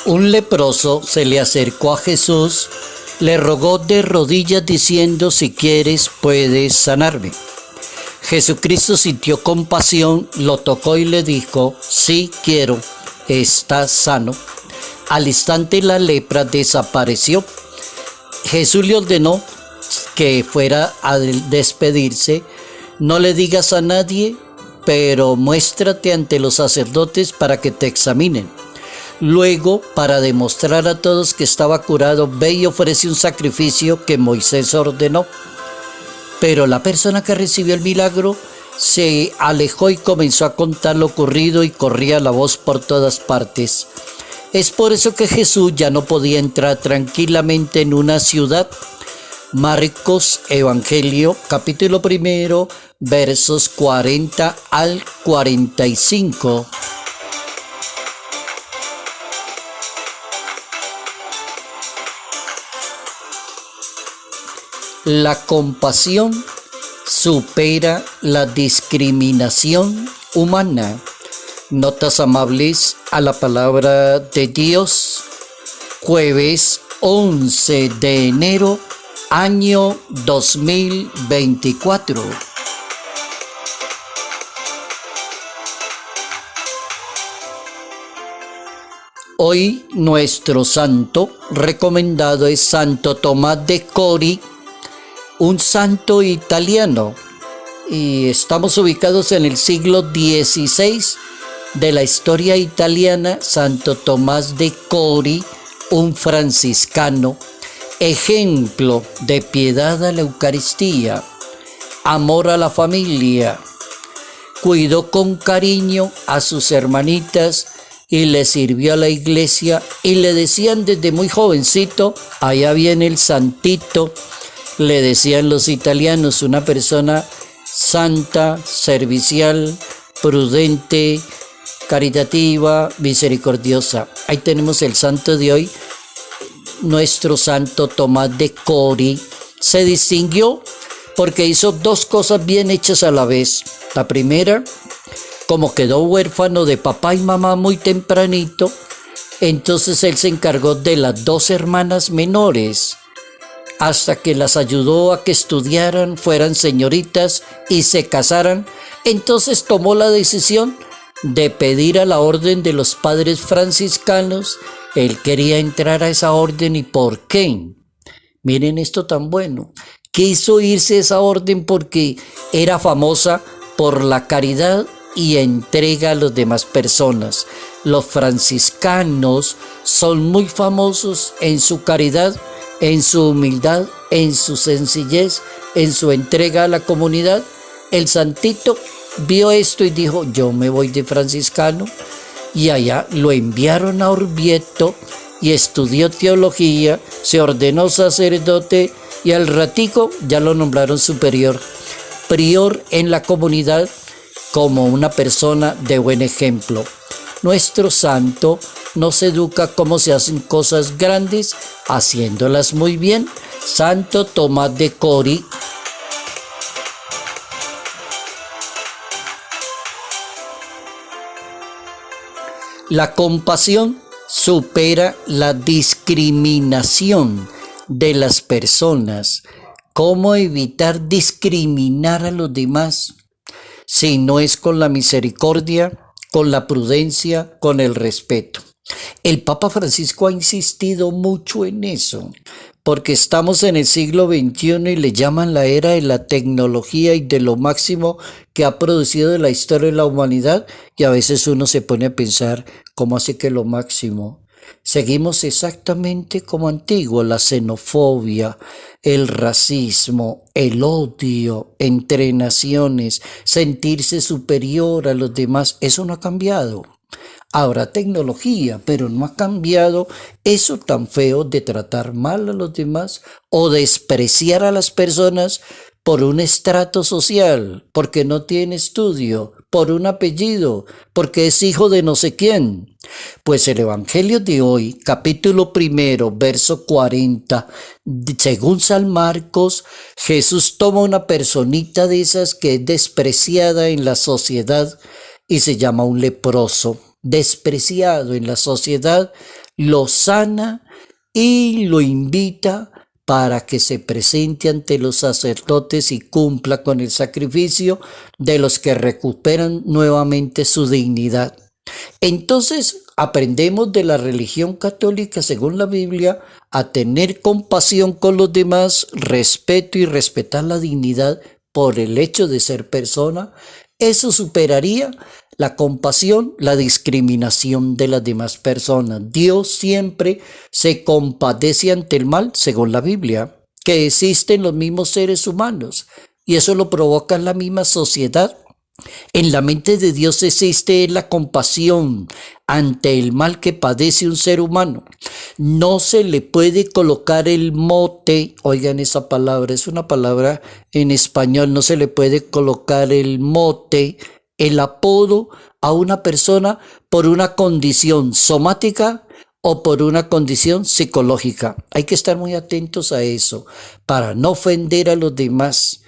Un leproso se le acercó a Jesús, le rogó de rodillas diciendo: si quieres, puedes sanarme. Jesucristo sintió compasión, lo tocó y le dijo: sí quiero, estás sano. Al instante la lepra desapareció. Jesús le ordenó que fuera a despedirse. No le digas a nadie, pero muéstrate ante los sacerdotes para que te examinen. Luego, para demostrar a todos que estaba curado, ve y ofrece un sacrificio que Moisés ordenó. Pero la persona que recibió el milagro se alejó y comenzó a contar lo ocurrido y corría la voz por todas partes. Es por eso que Jesús ya no podía entrar tranquilamente en una ciudad. Marcos Evangelio, capítulo 1, versos 40 al 45. La compasión supera la discriminación humana. Notas amables a la palabra de Dios. Jueves 11 de enero, año 2024. Hoy nuestro santo recomendado es Santo Tomás de Cori, un santo italiano, y estamos ubicados en el siglo XVI de la historia italiana. Santo Tomás de Cori, un franciscano, ejemplo de piedad a la Eucaristía, amor a la familia, cuidó con cariño a sus hermanitas y le sirvió a la iglesia, y le decían desde muy jovencito: allá viene el santito. Le decían los italianos, una persona santa, servicial, prudente, caritativa, misericordiosa. Ahí tenemos el santo de hoy, nuestro Santo Tomás de Cori. Se distinguió porque hizo dos cosas bien hechas a la vez. La primera, como quedó huérfano de papá y mamá muy tempranito, entonces él se encargó de las dos hermanas menores, hasta que las ayudó a que estudiaran, fueran señoritas y se casaran. Entonces tomó la decisión de pedir a la orden de los padres franciscanos. Él quería entrar a esa orden. ¿Y por qué? Miren esto tan bueno. Quiso irse a esa orden porque era famosa por la caridad y entrega a las demás personas. Los franciscanos son muy famosos en su caridad, en su humildad, en su sencillez, en su entrega a la comunidad. El santito vio esto y dijo: yo me voy de franciscano. Y allá lo enviaron a Orvieto y estudió teología, se ordenó sacerdote y al ratico ya lo nombraron superior, prior en la comunidad, como una persona de buen ejemplo. Nuestro santo nos educa cómo se hacen cosas grandes, haciéndolas muy bien. Santo Tomás de Cori. La compasión supera la discriminación de las personas. ¿Cómo evitar discriminar a los demás? Si no es con la misericordia, con la prudencia, con el respeto. El Papa Francisco ha insistido mucho en eso, porque estamos en el siglo XXI y le llaman la era de la tecnología y de lo máximo que ha producido la historia de la humanidad, y a veces uno se pone a pensar: ¿cómo hace que lo máximo? Seguimos exactamente como antiguo, la xenofobia, el racismo, el odio entre naciones, sentirse superior a los demás. Eso no ha cambiado. Habrá tecnología, pero no ha cambiado eso tan feo de tratar mal a los demás o despreciar a las personas por un estrato social, porque no tiene estudio, por un apellido, porque es hijo de no sé quién. Pues el Evangelio de hoy, capítulo 1, verso 40, según San Marcos, Jesús toma una personita de esas que es despreciada en la sociedad y se llama un leproso. Despreciado en la sociedad, lo sana y lo invita para que se presente ante los sacerdotes y cumpla con el sacrificio de los que recuperan nuevamente su dignidad. Entonces aprendemos de la religión católica, según la Biblia, a tener compasión con los demás, respeto y respetar la dignidad por el hecho de ser persona. Eso superaría la compasión, la discriminación de las demás personas. Dios siempre se compadece ante el mal, según la Biblia, que existen los mismos seres humanos, y eso lo provoca la misma sociedad. En la mente de Dios existe la compasión ante el mal que padece un ser humano. No se le puede colocar el mote, oigan esa palabra, es una palabra en español, no se le puede colocar el mote, el apodo a una persona por una condición somática o por una condición psicológica. Hay que estar muy atentos a eso para no ofender a los demás.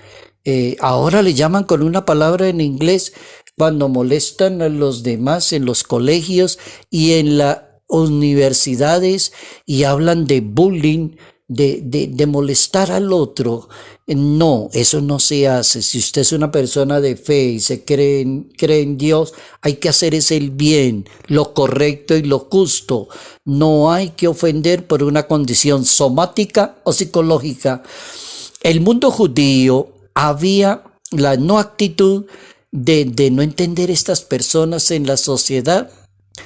Ahora le llaman con una palabra en inglés cuando molestan a los demás en los colegios y en las universidades y hablan de bullying, de molestar al otro. No, eso no se hace. Si usted es una persona de fe y se cree en Dios, hay que hacer es el bien, lo correcto y lo justo. No hay que ofender por una condición somática o psicológica. El mundo judío había la no actitud de no entender estas personas en la sociedad.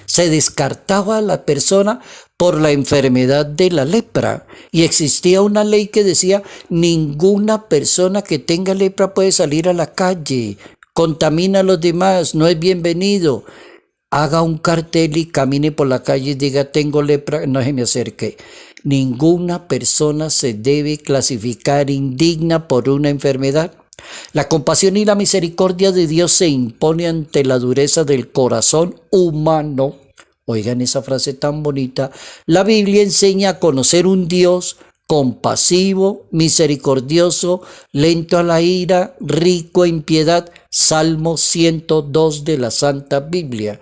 Se descartaba a la persona por la enfermedad de la lepra y existía una ley que decía ninguna persona que tenga lepra puede salir a la calle, contamina a los demás, no es bienvenido. Haga un cartel y camine por la calle y diga tengo lepra, no se me acerque. Ninguna persona se debe clasificar indigna por una enfermedad. La compasión y la misericordia de Dios se impone ante la dureza del corazón humano. Oigan esa frase tan bonita. La Biblia enseña a conocer un Dios compasivo, misericordioso, lento a la ira, rico en piedad. Salmo 102 de la Santa Biblia.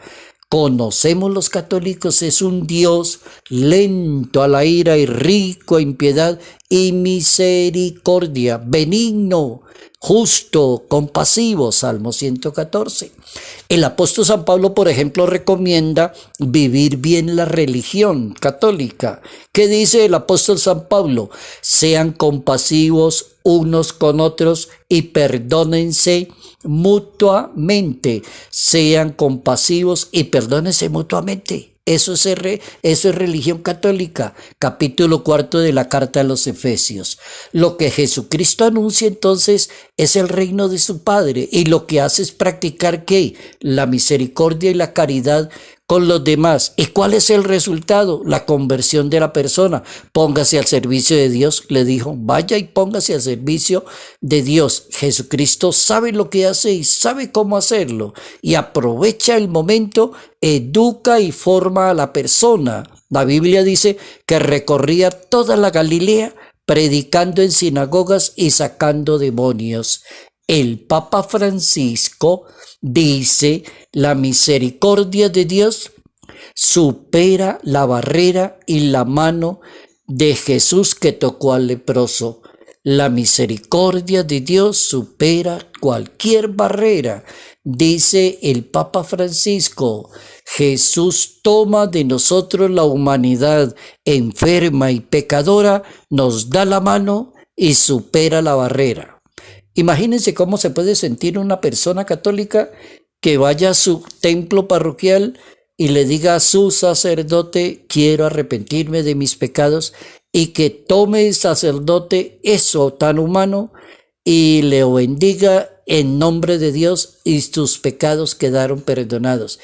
Conocemos los católicos, es un Dios lento a la ira y rico en piedad y misericordia, benigno, justo, compasivo, Salmo 114. El apóstol San Pablo, por ejemplo, recomienda vivir bien la religión católica. ¿Qué dice el apóstol San Pablo? Sean compasivos unos con otros y perdónense mutuamente. Sean compasivos y perdónense mutuamente. Eso es religión católica, capítulo 4 de la carta a los Efesios. Lo que Jesucristo anuncia entonces es el reino de su Padre y lo que hace es practicar ¿qué? La misericordia y la caridad con los demás. ¿Y cuál es el resultado? La conversión de la persona. Póngase al servicio de Dios, le dijo, vaya y póngase al servicio de Dios. Jesucristo sabe lo que hace y sabe cómo hacerlo y aprovecha el momento, educa y forma a la persona. La Biblia dice que recorría toda la Galilea predicando en sinagogas y sacando demonios. El Papa Francisco dice, la misericordia de Dios supera la barrera y la mano de Jesús que tocó al leproso. La misericordia de Dios supera cualquier barrera, dice el Papa Francisco. Jesús toma de nosotros la humanidad enferma y pecadora, nos da la mano y supera la barrera. Imagínense cómo se puede sentir una persona católica que vaya a su templo parroquial y le diga a su sacerdote, quiero arrepentirme de mis pecados, y que tome el sacerdote eso tan humano y le bendiga en nombre de Dios y tus pecados quedaron perdonados.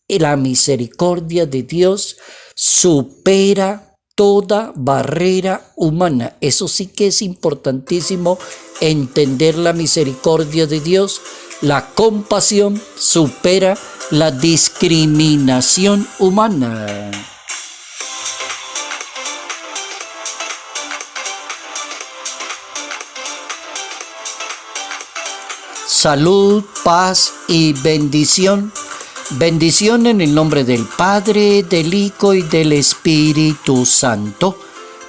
Y la misericordia de Dios supera toda barrera humana. Eso sí que es importantísimo, entender la misericordia de Dios. La compasión supera la discriminación humana. Salud, paz y bendición Bendición en el nombre del Padre, del Hijo y del Espíritu Santo.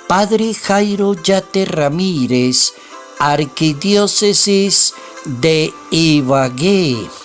Padre Jairo Yate Ramírez, Arquidiócesis de Ibagué.